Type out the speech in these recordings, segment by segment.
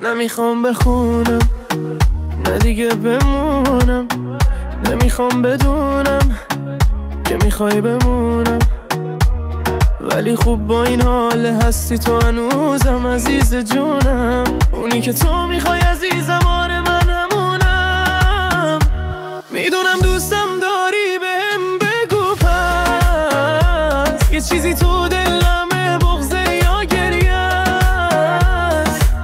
نمیخوام بخونم، نه دیگه بمونم، نمیخوام بدونم که میخوای بمونم، ولی خوب با این حال هستی تو هنوزم عزیز جونم. اونی که تو میخوای عزیزم، آره من همونم. میدونم دوستم داری بهم بگو پس یه چیزی تو دلمه، بغضه یا گریه،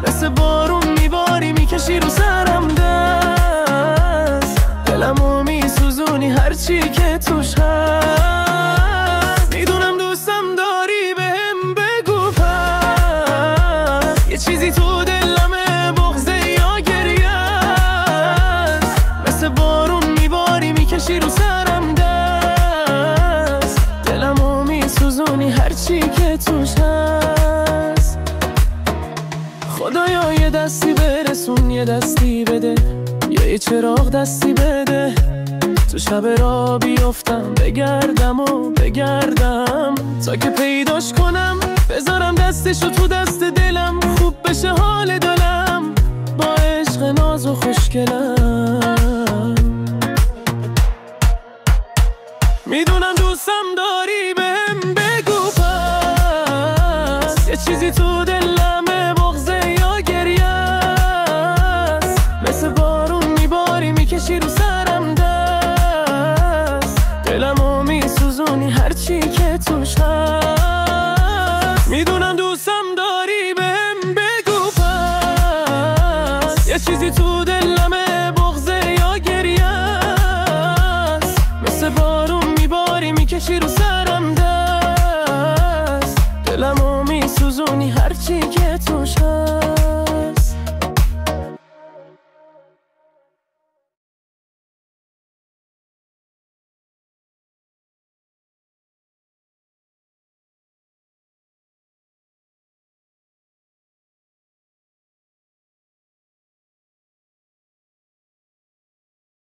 مثل بارون میباری میکشی رو سرم دست، دلمو میسوزونی هرچی که توش هست. میدونم دوستم داری بهم بگو پس یه چیزی تو دلمه، بغضه یا گریه، مثل بارون میباری میکشی رو سرم دست، دلمو میسوزونی هرچی که توش هست. خدایا یه دستی برسون، یه دستی بده، یه چراغ دستی بده، تو شب را بیفتم بگردم و بگردم تا که پیداش کنم، بذارم دستشو تو دست دلم، خوب بشه حال دلم با عشق ناز و خوشگلم. میدونم دوستم داری بهم بگو پس یه چیزی تو دلمه، بغضه یا گریه، مثل بارون میباری میکشی رو سرم دست، دلمو میسوزونی هرچی که توش هست. میدونم دوستم داری بهم بگو پس یه چیزی تو دلمه، بغضه یا گریه، مثل بارون میباری میکشی رو سرم